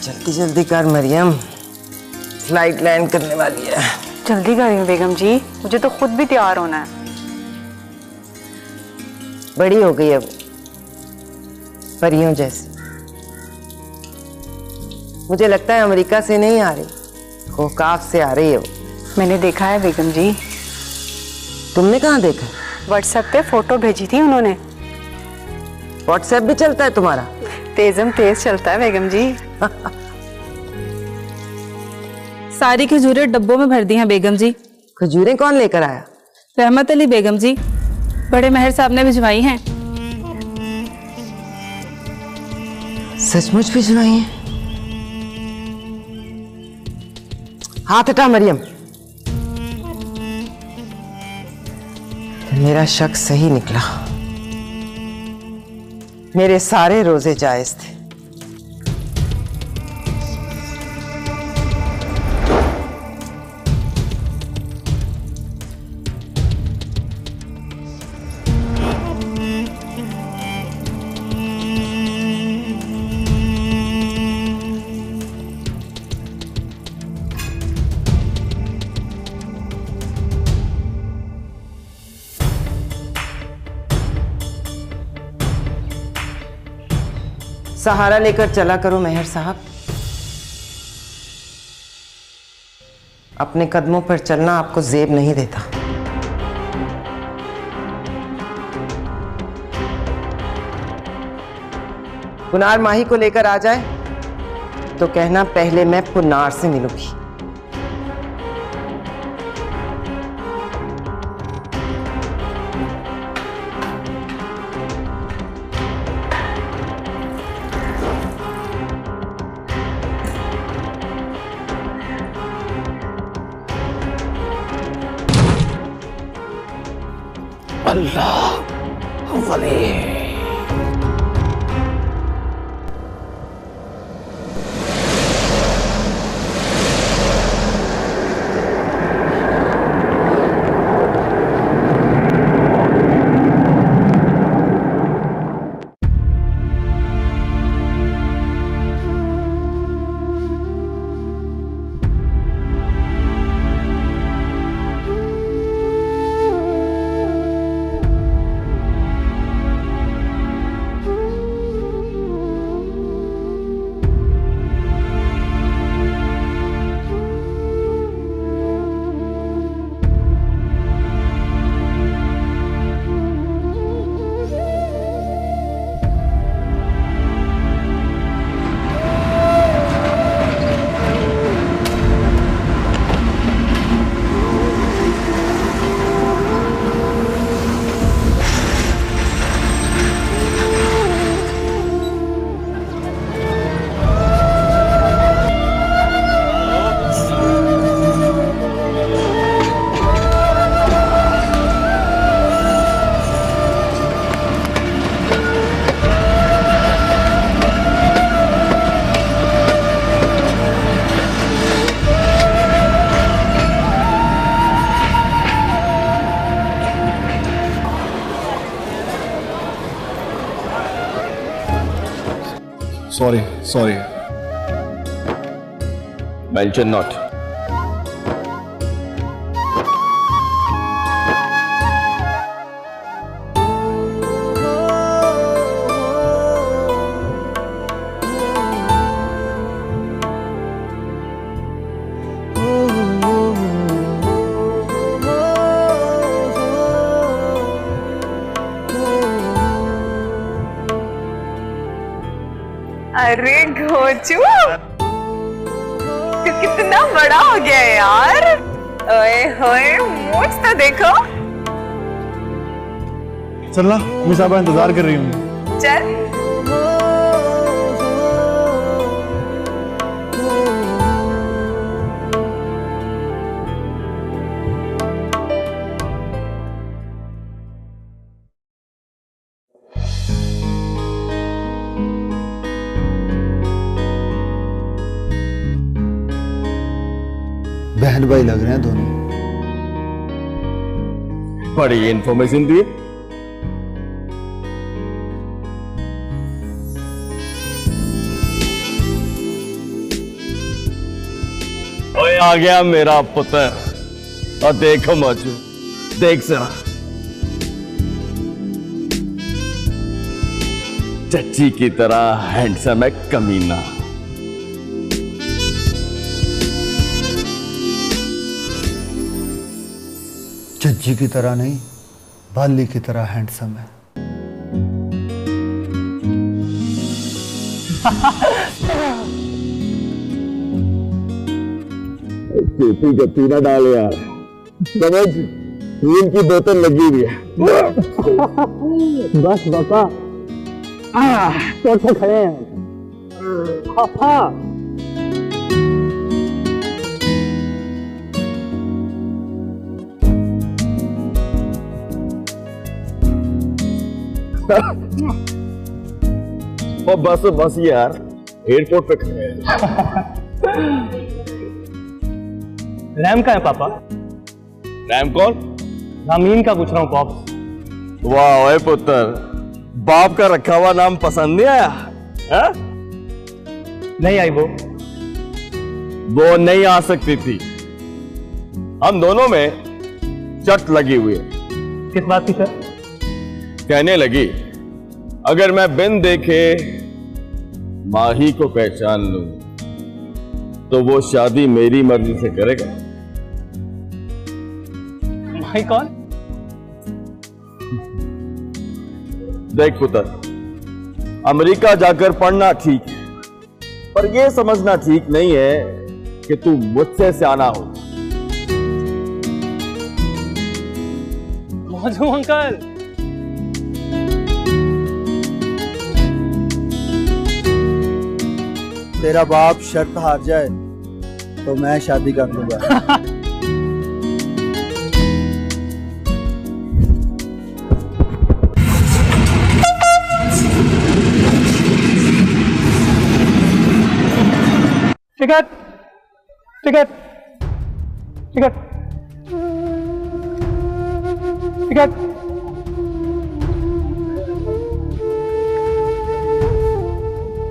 जल्दी जल्दी कर मरियम, फ्लाइट लैंड करने वाली है। जल्दी करें बेगम जी, मुझे तो खुद भी तैयार होना है। बड़ी हो गई अब, परियों जैसी। मुझे लगता है अमेरिका से नहीं आ रही, कोकाफ से आ रही है वो। मैंने देखा है बेगम जी। तुमने कहाँ देखा? व्हाट्सएप पे फोटो भेजी थी उन्होंने। व्हाट्सएप भी चलता है तुम्हारा? तेजम तेज चलता है बेगम जी। सारी खजूरें डब्बों में भर दी हैं बेगम जी। खजूरें कौन लेकर आया? रहमत अली बेगम जी, बड़े महर साहब ने भिजवाई हैं। सचमुच भिजवाई हैं? हाथ हटा मरियम, मेरा शक सही निकला। मेरे सारे रोजे जायज थे। सहारा लेकर चला करो मेहर साहब। अपने कदमों पर चलना आपको जेब नहीं देता। पुनार माही को लेकर आ जाए तो कहना पहले मैं पुनार से मिलूंगी। अल्लाह वली। Sorry. Mention not. अरे घोचू, तू कितना बड़ा हो गया यार। ओए होए, मूंछ तो देखो। चलना, मैं साहब इंतजार कर रही हूँ। चल। बहन भाई लग रहे हैं दोनों। बड़ी इंफॉर्मेशन दी। ओए आ गया मेरा पुत्र। और देखो मौजू, देख जरा चच्ची की तरह हैंडसम है कमीना। चज्जी की तरह नहीं, बाली की तरह हैंडसम है। चेपी का पीना डाल यार, समझ नीम की बोतल लगी हुई है। बस बापा तो खड़े हैं पापा। और बस यार, एयरपोर्ट पे खड़े हैं। रैम का है पापा? रैम कौन? रामीन का पूछ रहा हूँ पॉप। वाह ओए पुत्र, बाप का रखा हुआ नाम पसंद नहीं आया? है? नहीं आई वो नहीं आ सकती थी। हम दोनों में चट लगी हुई है। किस बात की सर? कहने लगी अगर मैं बिन देखे माही को पहचान लूं तो वो शादी मेरी मर्जी से करेगा। माही कौन? देख पुत्र, अमेरिका जाकर पढ़ना ठीक है, पर यह समझना ठीक नहीं है कि तू मुझसे सियाना हो। मौजू अंकल, तेरा बाप शर्त हार जाए तो मैं शादी कर लूंगा। Ticket ticket ticket ticket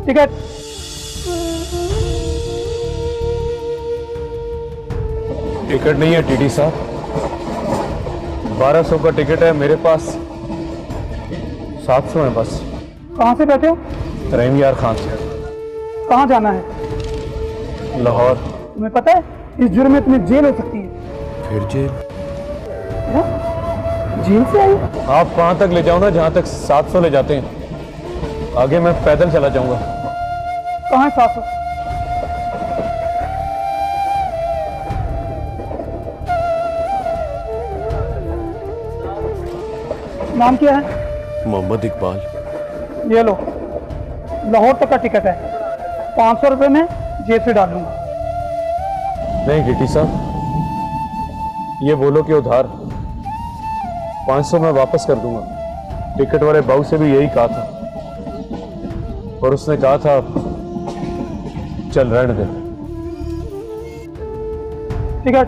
ticket. Ticket नहीं है टीटी साहब, 1200 का टिकट है मेरे पास, 700 है बस। कहाँ से बैठे हो? रहीम यार खान से। कहाँ जाना है? लाहौर। तुम्हें पता है इस जुर्म में तुम्हें जेल हो सकती है। फिर जेल? जेल से आई? आप वहां तक ले जाओ ना जहां तक 700 ले जाते हैं, आगे मैं पैदल चला जाऊंगा। कहाँ है 700? नाम क्या है? मोहम्मद इकबाल। ये लो, लाहौर तक का टिकट है, 500 रुपए में जेब से डाल दूंगा। नहीं टीटी साहब, ये बोलो कि उधार, 500 मैं वापस कर दूंगा। टिकट वाले बाबू से भी यही कहा था और उसने कहा था चल रहने दे। टिकट।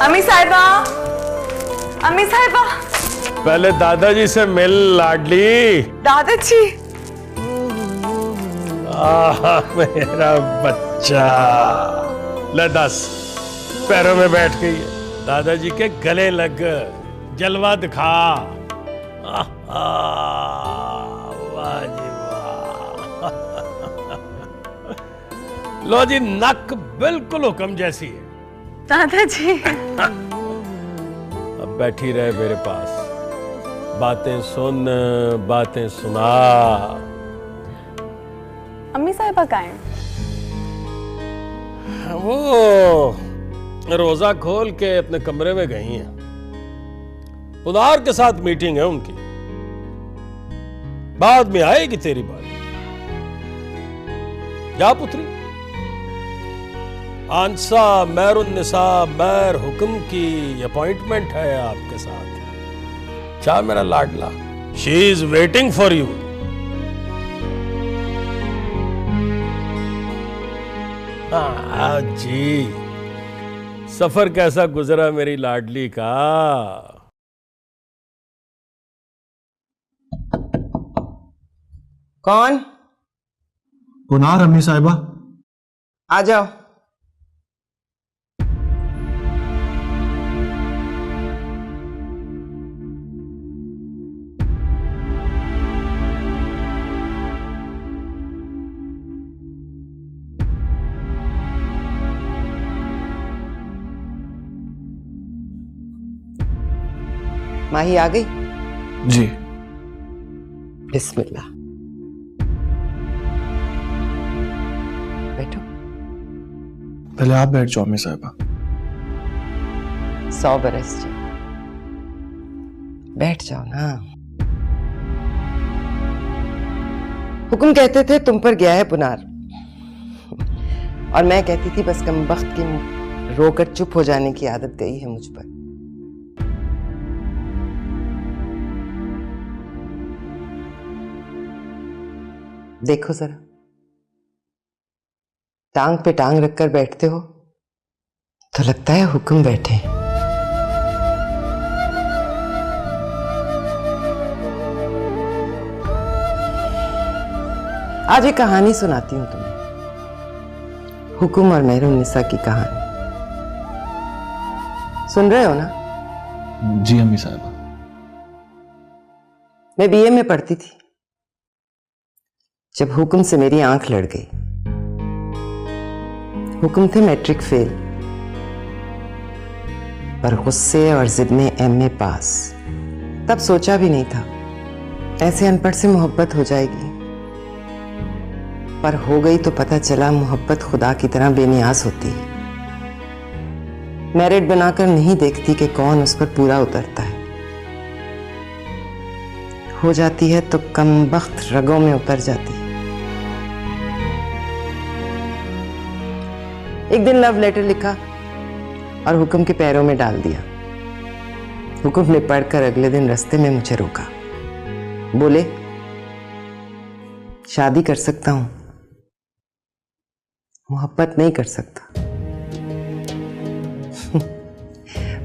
अम्मी साहिबा, अम्मी साहिबा। पहले दादाजी से मिल लाडली। दादाजी। मेरा बच्चा, ले 10 पैरों में बैठ गई है, दादाजी के गले लग, जलवा दिखा। वाह जी वाह। लो जी, नक बिल्कुल हुक्म जैसी है। दादाजी। अब बैठी रहे मेरे पास, बातें सुन, बातें सुना। अम्मी साहिबा कहाँ हैं? वो रोजा खोल के अपने कमरे में गई हैं, उदार के साथ मीटिंग है उनकी, बाद में आएगी तेरी बात। जा पुत्री। आंसा मैरुन्निसा मैर हुक्म की अपॉइंटमेंट है आपके साथ। क्या मेरा लाडला, she is waiting for you. हाँ जी, सफर कैसा गुजरा मेरी लाडली का? कौन? पुनार अम्मी साहिबा। आ जाओ। माही आ गई? जी। बिस्मिल्लाह। बैठो। पहले आप बैठ जाओ अम्मी साहिबा। 100 बरस जी, बैठ जाओ ना। हुक्म कहते थे तुम पर गया है पुनार, और मैं कहती थी बस कम वक्त की रोकर चुप हो जाने की आदत गई है मुझ पर। देखो जरा, टांग पे टांग रखकर बैठते हो तो लगता है हुक्म बैठे। आज एक कहानी सुनाती हूं तुम्हें, हुक्म और मेहरुन्निसा की कहानी। सुन रहे हो ना? जी अम्मी साहिबा। मैं बीए में पढ़ती थी जब हुक्म से मेरी आंख लड़ गई। हुक्म थे मैट्रिक फेल, पर गुस्से और जिद में एमए पास। तब सोचा भी नहीं था ऐसे अनपढ़ से मोहब्बत हो जाएगी, पर हो गई तो पता चला मोहब्बत खुदा की तरह बेनियाज होती है। मेरिट बनाकर नहीं देखती कि कौन उस पर पूरा उतरता है। हो जाती है तो कम वक्त रगों में उतर जाती है। एक दिन लव लेटर लिखा और हुक्म के पैरों में डाल दिया। हुक्म ने पढ़कर अगले दिन रास्ते में मुझे रोका। बोले, शादी कर सकता हूं, मोहब्बत नहीं कर सकता।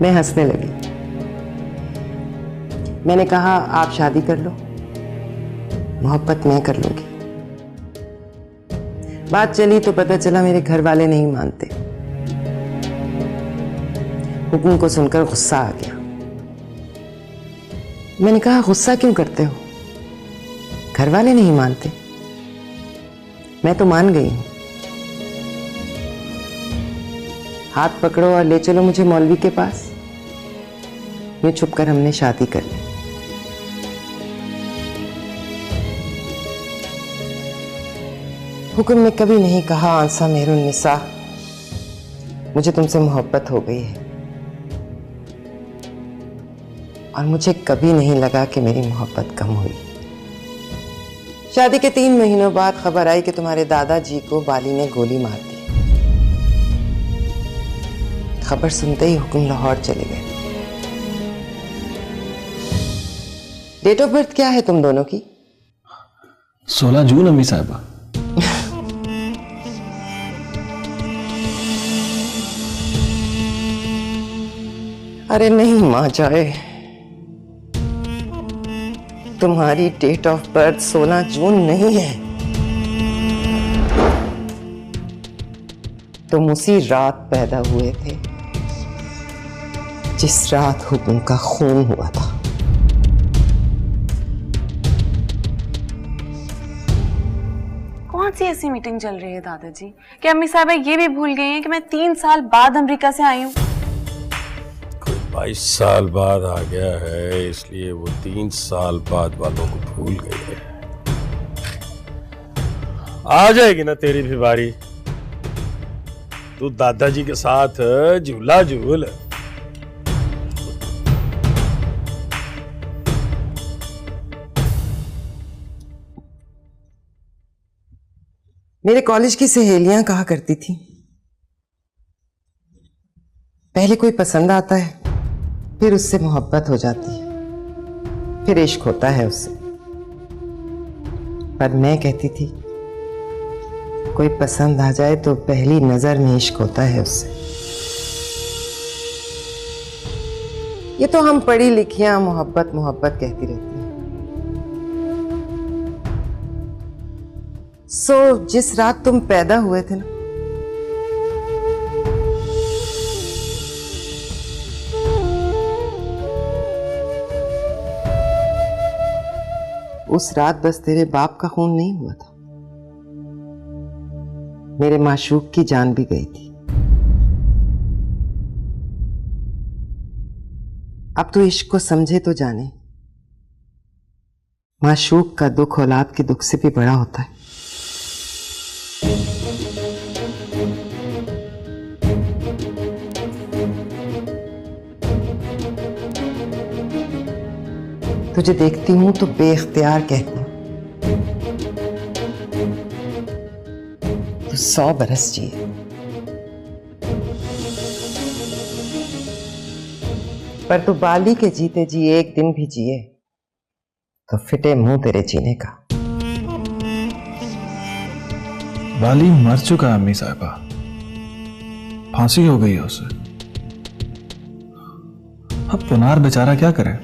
मैं हंसने लगी। मैंने कहा, आप शादी कर लो, मोहब्बत मैं कर लूंगी। बात चली तो पता चला मेरे घर वाले नहीं मानते। हुक्म को सुनकर गुस्सा आ गया। मैंने कहा, गुस्सा क्यों करते हो? घर वाले नहीं मानते, मैं तो मान गई हूं। हाथ पकड़ो और ले चलो मुझे मौलवी के पास। यूं छुपकर हमने शादी कर ली। हुक्म ने कभी नहीं कहा, आंसा मेहरुन्निसा, मुझे तुमसे मोहब्बत हो गई है। और मुझे कभी नहीं लगा कि मेरी मोहब्बत कम हुई। शादी के 3 महीनों बाद खबर आई कि तुम्हारे दादाजी को बाली ने गोली मार दी। खबर सुनते ही हुक्म लाहौर चले गए। डेट ऑफ बर्थ क्या है तुम दोनों की? 16 जून अम्मी साहिबा। अरे नहीं मां जाए, तुम्हारी डेट ऑफ बर्थ 16 जून नहीं है। तुम उसी रात पैदा हुए थे जिस रात हुक्म का खून हुआ था। कौन सी ऐसी मीटिंग चल रही है दादाजी कि अम्मी साहबा ये भी भूल गई हैं कि मैं 3 साल बाद अमेरिका से आई हूँ? 22 साल बाद आ गया है, इसलिए वो 3 साल बाद वालों को भूल गई है। आ जाएगी ना तेरी भी बारी, तू दादाजी के साथ झूला झूल। मेरे कॉलेज की सहेलियां कहा करती थी, पहले कोई पसंद आता है, फिर उससे मोहब्बत हो जाती है, फिर इश्क होता है उससे। पर मैं कहती थी, कोई पसंद आ जाए तो पहली नजर में इश्क होता है उससे। ये तो हम पढ़ी लिखियां मोहब्बत मोहब्बत कहती रहती हैं, जिस रात तुम पैदा हुए थे ना, उस रात बस तेरे बाप का खून नहीं हुआ था, मेरे माशूक की जान भी गई थी। अब तो इश्क को समझे तो जाने, माशूक का दुख औलाद के दुख से भी बड़ा होता है। तुझे देखती हूं तो बेइख्तियार कहती हूं, तू 100 बरस जिए। पर तू बाली के जीते जी एक दिन भी जिए तो फिटे मुंह तेरे जीने का। बाली मर चुका है अम्मी साहिबा, फांसी हो गई है उसे। अब पुनार बेचारा क्या करे?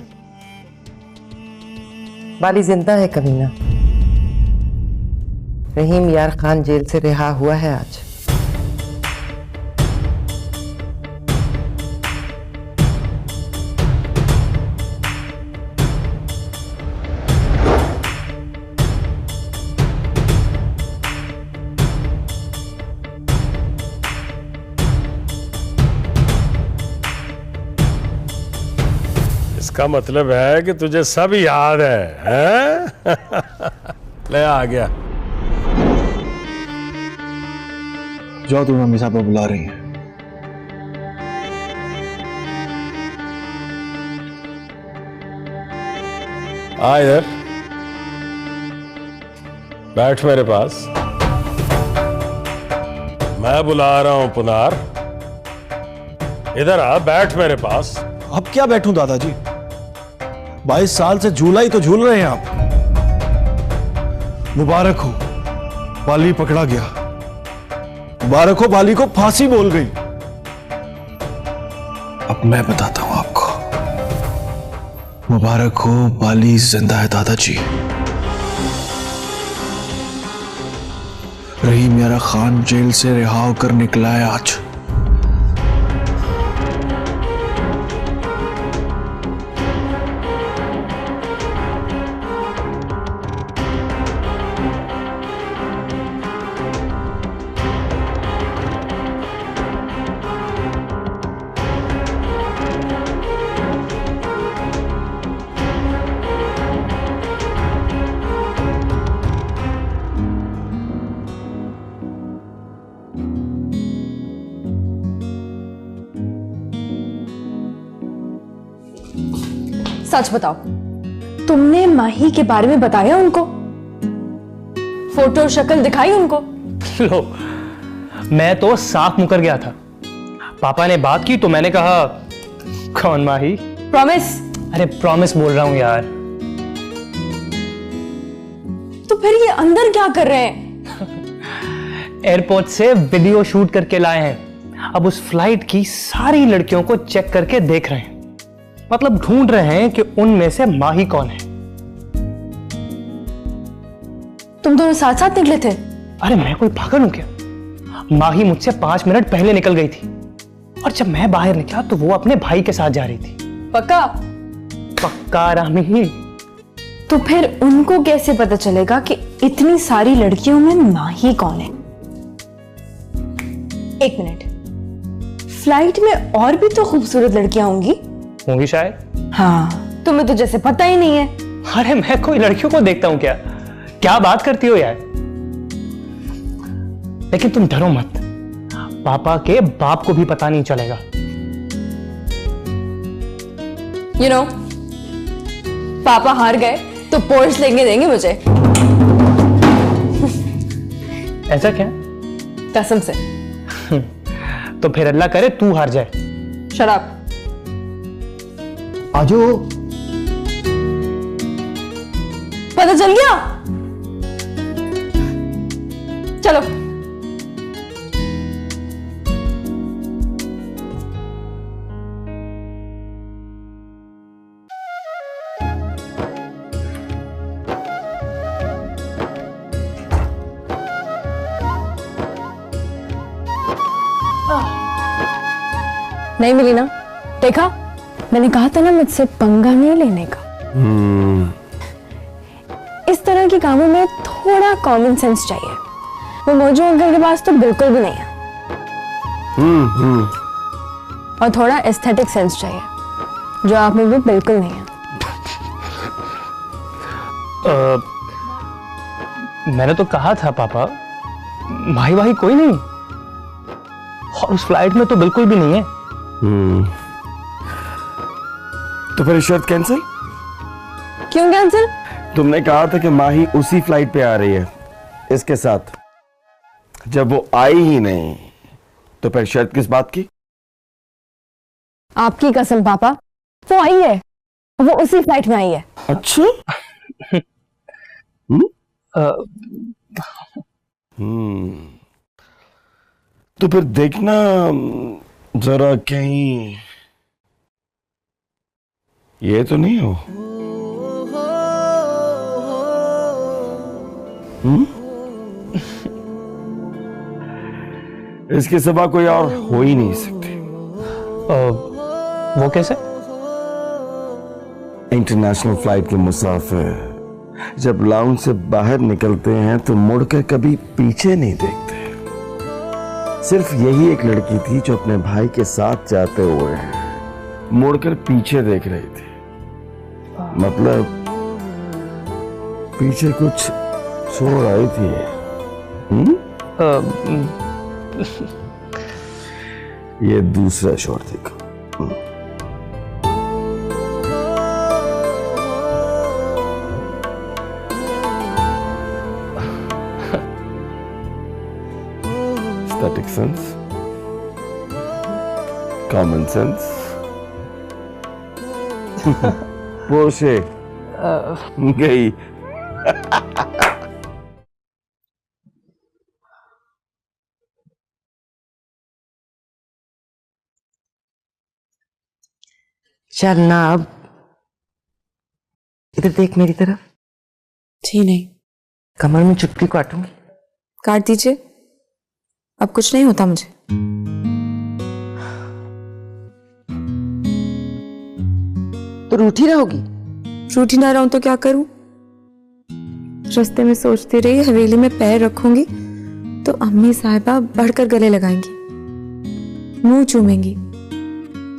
बाली जिंदा है कमीना। रहीम यार खान जेल से रिहा हुआ है आज। इसका मतलब है कि तुझे सब याद है, हैं? ले आ गया। जाओ, तुम्हें अम्मी साहबा बुला रही हैं। आ इधर बैठ मेरे पास। मैं बुला रहा हूं पुनार, इधर आ, बैठ मेरे पास। अब क्या बैठूं दादाजी? 22 साल से झूला ही तो झूल रहे हैं आप। मुबारक हो, बाली पकड़ा गया। मुबारक हो, बाली को फांसी बोल गई। अब मैं बताता हूं आपको। मुबारक हो, बाली जिंदा है दादाजी। रहीम यारा खान जेल से रिहा होकर निकला है आज। सच बताओ, तुमने माही के बारे में बताया उनको? फोटो शक्ल दिखाई उनको? लो, मैं तो साफ मुकर गया था। पापा ने बात की तो मैंने कहा कौन माही? प्रॉमिस? अरे प्रॉमिस बोल रहा हूं यार। तो फिर ये अंदर क्या कर रहे हैं? एयरपोर्ट से वीडियो शूट करके लाए हैं। अब उस फ्लाइट की सारी लड़कियों को चेक करके देख रहे हैं। मतलब ढूंढ रहे हैं कि उनमें से माही कौन है। तुम दोनों साथ साथ निकले थे? अरे मैं कोई पागल हूं क्या? माही मुझसे 5 मिनट पहले निकल गई थी और जब मैं बाहर निकला तो वो अपने भाई के साथ जा रही थी। पक्का? पक्का रामी। तो फिर उनको कैसे पता चलेगा कि इतनी सारी लड़कियों में माही कौन है? एक मिनट, फ्लाइट में और भी तो खूबसूरत लड़कियां होंगी शायद। हाँ, तुम्हें तो जैसे पता ही नहीं है। अरे मैं कोई लड़कियों को देखता हूं क्या? क्या बात करती हो यार? लेकिन तुम डरो मत, पापा के बाप को भी पता नहीं चलेगा। You know, पापा हार गए तो पोर्श लेंगे देंगे मुझे। ऐसा क्या? कसम से। तो फिर अल्लाह करे तू हार जाए। शराब। आजो। पता चल गया? चलो। नहीं मिली ना? देखा, मैंने कहा था ना मुझसे पंगा नहीं लेने का। इस तरह के कामों में थोड़ा कॉमन सेंस चाहिए। वो मोजू अंकल के पास तो बिल्कुल भी नहीं है। और थोड़ा एस्थेटिक सेंस चाहिए, जो आप में भी बिल्कुल नहीं है। मैंने तो कहा था पापा, भाई भाई कोई नहीं, और उस फ्लाइट में तो बिल्कुल भी नहीं है। तो फिर शर्त कैंसिल? क्यों कैंसिल? तुमने कहा था कि माही उसी फ्लाइट पे आ रही है इसके साथ। जब वो आई ही नहीं तो फिर शर्त किस बात की? आपकी कसम पापा, वो आई है, वो उसी फ्लाइट में आई है। अच्छा? तो फिर देखना जरा कहीं ये तो नहीं हो। इसके सिवा कोई और हो ही नहीं सकती। वो कैसे? इंटरनेशनल फ्लाइट के मुसाफिर जब लाउंज से बाहर निकलते हैं तो मुड़कर कभी पीछे नहीं देखते। सिर्फ यही एक लड़की थी जो अपने भाई के साथ जाते हुए मुड़कर पीछे देख रही थी। मतलब पीछे कुछ छोड़ आई थी। ये दूसरा शोर देखो। Aesthetic sense, common sense, Porsche गई। चल ना, अब इधर देख मेरी तरफ। जी नहीं। कमर में चुटकी काटूंगी। काट दीजिए, अब कुछ नहीं होता मुझे। तो रूठी रहोगी? रूठी ना रहूं तो क्या करूं? रास्ते में सोचती रही हवेली में पैर रखूंगी तो अम्मी साहिबा बढ़कर गले लगाएंगी, मुंह चूमेंगी,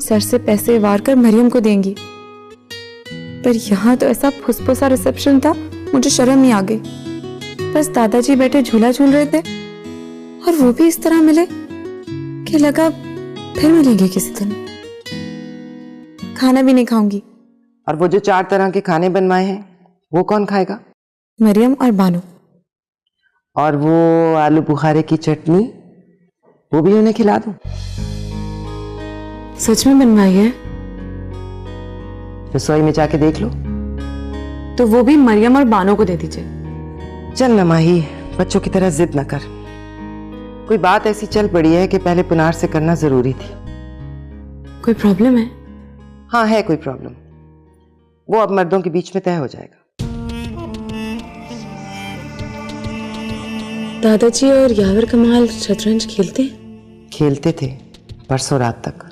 सर से पैसे वार कर मरियम को देंगी। पर यहाँ तो ऐसा फुसफुसा रिसेप्शन था, मुझे शर्म ही आ गई। बस दादाजी बैठे झूला झूल रहे थे और वो भी इस तरह मिले कि लगा फिर मिलेंगे किसी दिन। खाना भी नहीं खाऊंगी। और वो जो 4 तरह के खाने बनवाए हैं वो कौन खाएगा? मरियम और बानू। और वो आलू बुखारे की चटनी वो भी उन्हें खिला दूं? सच में बनवाई है? रसोई में जाके देख लो। तो वो भी मरियम और बानो को दे दीजिए। चल ना माही, बच्चों की तरह जिद न कर। कोई बात ऐसी चल पड़ी है कि पहले पुनार से करना जरूरी थी। कोई प्रॉब्लम है? हाँ है कोई प्रॉब्लम, वो अब मर्दों के बीच में तय हो जाएगा। दादाजी और यावर कमाल शतरंज खेलते हैं? खेलते थे परसों रात तक।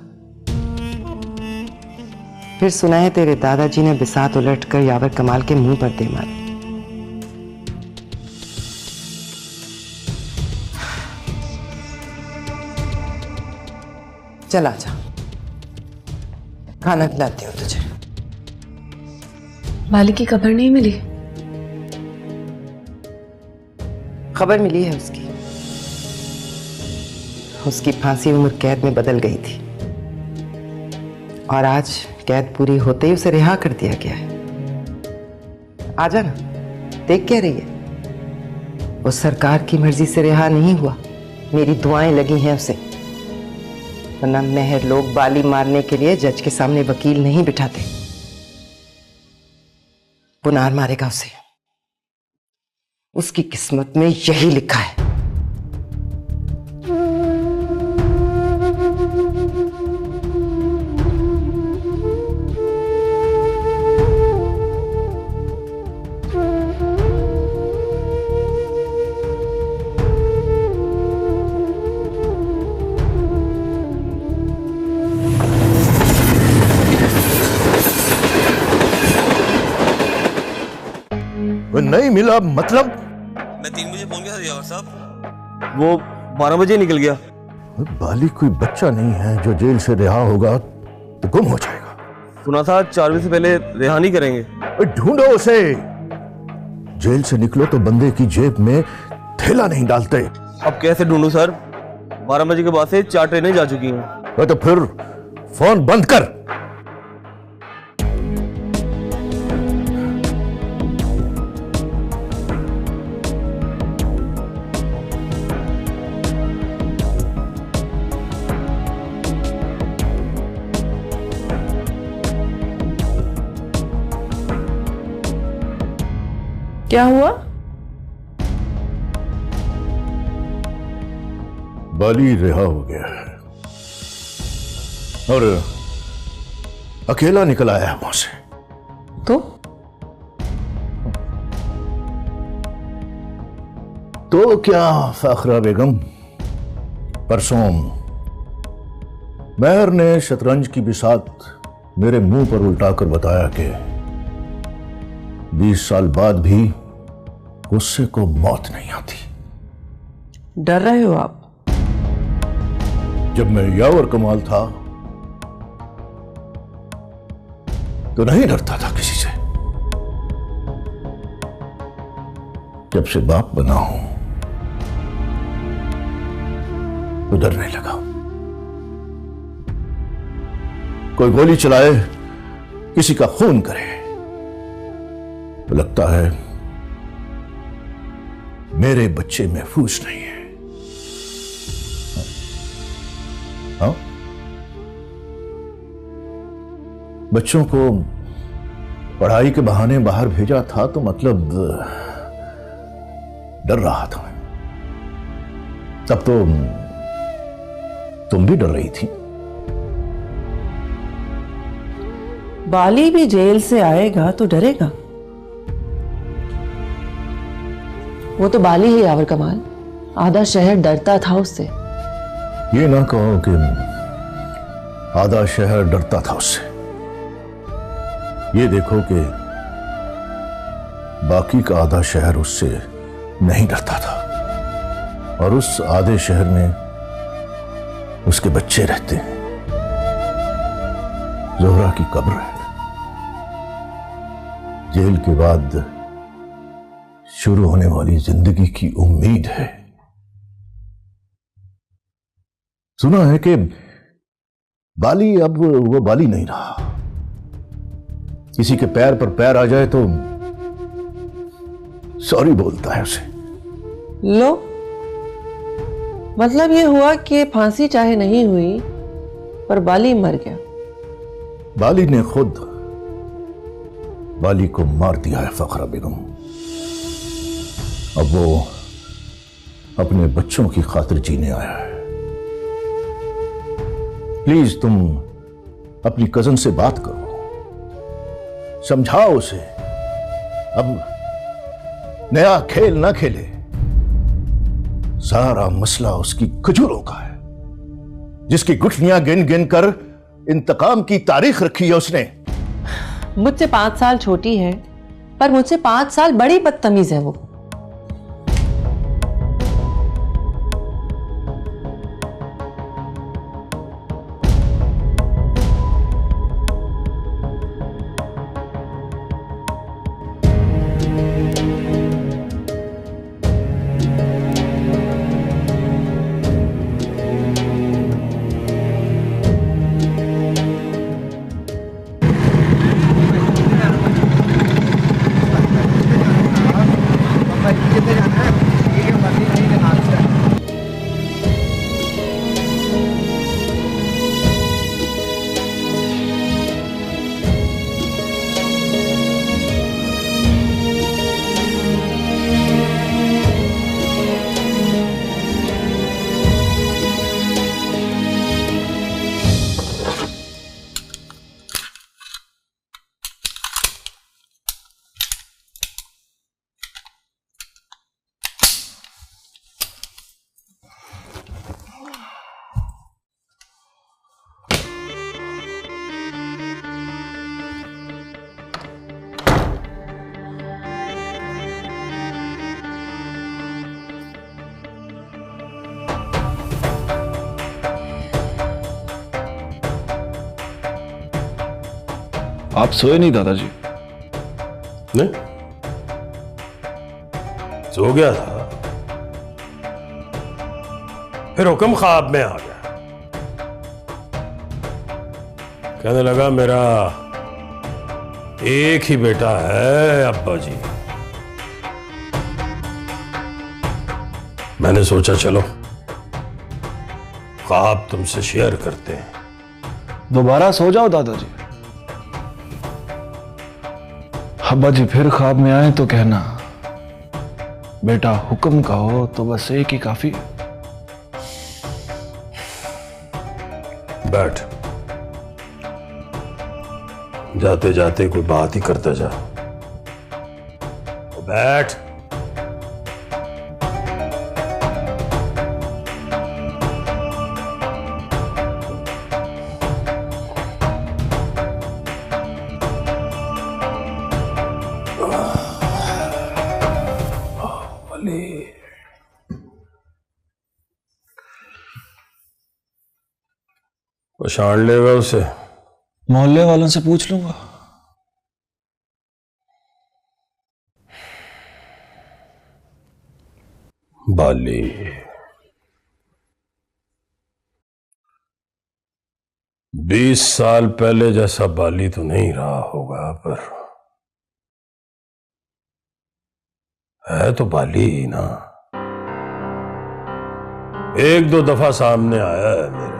फिर सुना है तेरे दादाजी ने बिसात उलटकर यावर कमाल के मुंह पर दे मारी। चल आजा, खाना खिलाती हूँ तुझे। बाली की खबर नहीं मिली? खबर मिली है उसकी फांसी उम्र कैद में बदल गई थी और आज कैद पूरी होते ही उसे रिहा कर दिया गया है। आजा ना, देख क्या रही है? वो सरकार की मर्जी से रिहा नहीं हुआ, मेरी दुआएं लगी हैं उसे। वरना मेहर लोग बाली मारने के लिए जज के सामने वकील नहीं बिठाते। पुनार मारेगा उसे, उसकी किस्मत में यही लिखा है। नहीं मिला मतलब? मैं 3 बजे फोन किया था यावर साहब, वो 12 बजे निकल गया। बाली कोई बच्चा नहीं है जो जेल से रिहा होगा तो गुम हो जाएगा। सुना था 4 बजे से पहले रिहा नहीं करेंगे। ढूंढो उसे। जेल से निकलो तो बंदे की जेब में थैला नहीं डालते। अब कैसे ढूंढूं सर? 12 बजे के बाद से 4 ट्रेनें जा चुकी हैं। तो फिर फोन बंद कर। क्या हुआ? बाली रिहा हो गया है और अकेला निकल आया वहां से। तो क्या फाखरा बेगम, परसों महर ने शतरंज की बिसात मेरे मुंह पर उल्टाकर बताया कि 20 साल बाद भी गुस्से को मौत नहीं आती। डर रहे हो आप? जब मैं यावर कमाल था तो नहीं डरता था किसी से। जब से बाप बना हूं तो डरने लगा। कोई गोली चलाए, किसी का खून करे तो लगता है मेरे बच्चे महफूज नहीं है। हाँ? बच्चों को पढ़ाई के बहाने बाहर भेजा था तो मतलब डर रहा था। तब तो तुम भी डर रही थी। बाली भी जेल से आएगा तो डरेगा। वो तो बाली है यावर कमाल, आधा शहर डरता था उससे। ये ना कहो कि आधा शहर डरता था उससे। ये देखो कि बाकी का आधा शहर उससे नहीं डरता था और उस आधे शहर में उसके बच्चे रहते हैं। जोहरा की कब्र है। जेल के बाद शुरू होने वाली जिंदगी की उम्मीद है। सुना है कि बाली अब वो बाली नहीं रहा। किसी के पैर पर पैर आ जाए तो सॉरी बोलता है उसे। लो, मतलब ये हुआ कि फांसी चाहे नहीं हुई पर बाली मर गया। बाली ने खुद बाली को मार दिया है फखरा बेगम। अब वो अपने बच्चों की खातिर जीने आया है। प्लीज तुम अपनी कजन से बात करो, समझाओ उसे अब नया खेल ना खेले। सारा मसला उसकी खजूरों का है, जिसकी गुठलियां गिन गिन कर इंतकाम की तारीख रखी है उसने। मुझसे 5 साल छोटी है पर मुझसे 5 साल बड़ी बदतमीज है वो। आप सोए नहीं दादाजी? नहीं, सो गया था, फिर हुक्म ख्वाब में आ गया। कहने लगा मेरा एक ही बेटा है अब्बा जी। मैंने सोचा चलो ख्वाब तुमसे शेयर करते हैं। दोबारा सो जाओ दादाजी। अब्बा जी फिर ख्वाब में आए तो कहना, बेटा हुक्म का हो तो बस एक ही काफी। बैठ, जाते जाते कोई बात ही करता जा। बैठ। पछाड़ लेगा उसे? मोहल्ले वालों से पूछ लूंगा। बाली, बीस साल पहले जैसा बाली तो नहीं रहा होगा, पर है तो बाली ही ना। एक दो दफा सामने आया है मेरे।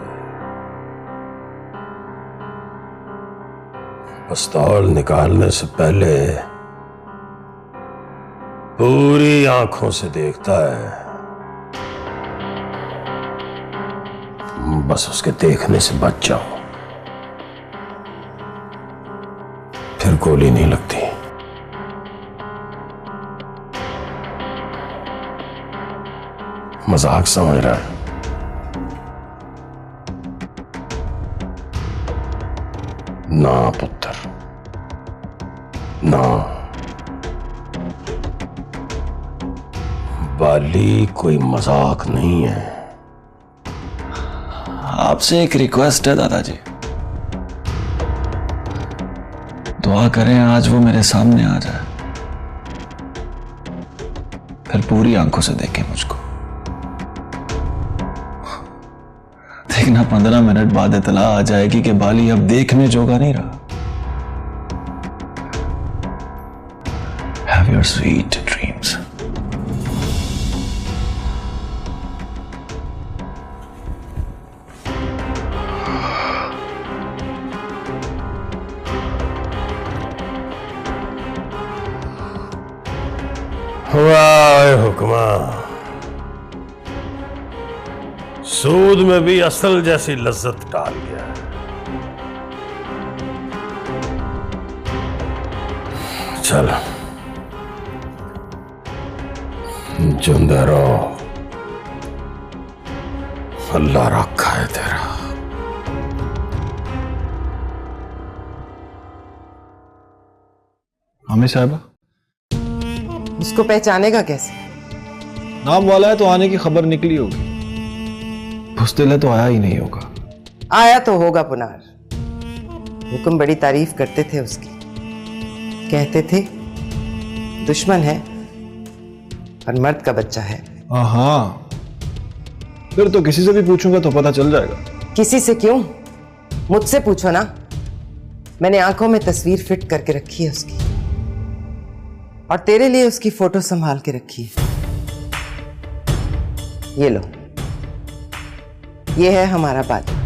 पिस्तौल निकालने से पहले पूरी आंखों से देखता है, बस उसके देखने से बच जाओ, फिर गोली नहीं लगती। मजाक समझ रहा है? ना पुत्र, ना। बाली कोई मजाक नहीं है। आपसे एक रिक्वेस्ट है दादाजी, दुआ करें आज वो मेरे सामने आ जाए, फिर पूरी आंखों से देखे मुझको। देखना 15 मिनट बाद इतला आ जाएगी कि बाली अब देखने जोगा नहीं रहा। Have your sweet dreams. वाह हुक्मा, सूद में भी असल जैसी लज्जत डाल गया। चल जिंदा रहो, अल्लाह रखा है तेरा। हमें साहबा उसको पहचानेगा कैसे? नाम वाला है तो आने की खबर निकली होगी, भुस्तिल है तो आया ही नहीं होगा। आया तो होगा पुनार। हुक्म बड़ी तारीफ करते थे उसकी, कहते थे दुश्मन है और मर्द का बच्चा है। हाँ, फिर तो किसी से भी पूछूंगा तो पता चल जाएगा। किसी से क्यों, मुझसे पूछो ना। मैंने आंखों में तस्वीर फिट करके रखी है उसकी, और तेरे लिए उसकी फोटो संभाल के रखी है। ये लो, ये है हमारा बाली।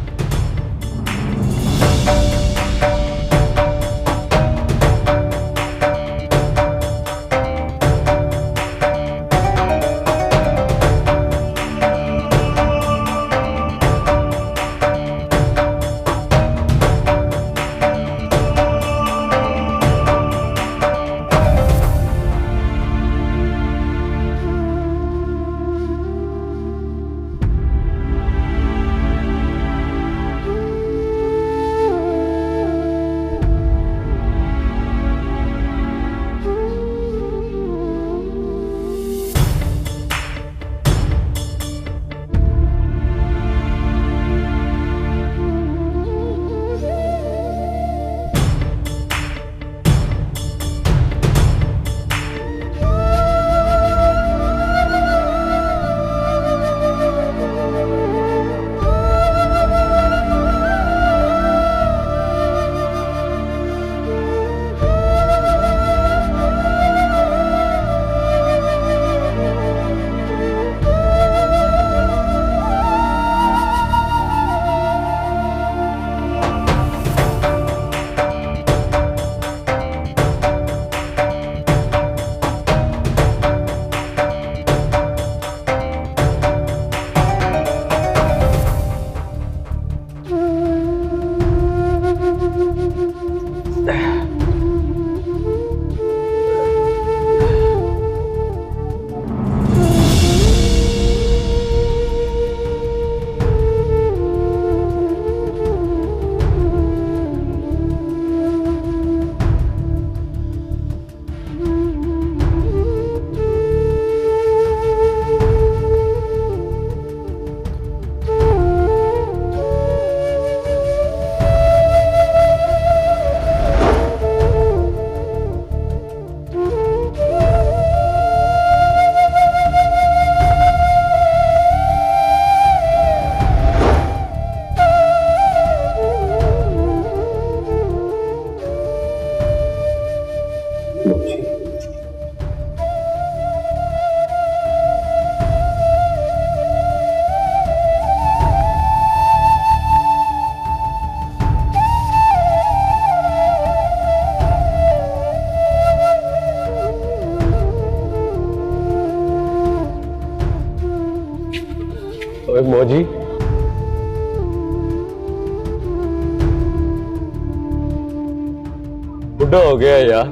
बुढ़ा हो गया यार।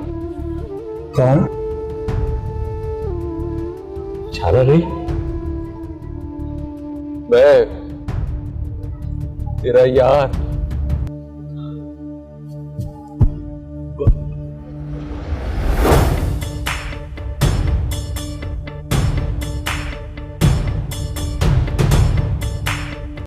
कौन? छाना नहीं, मैं तेरा यार।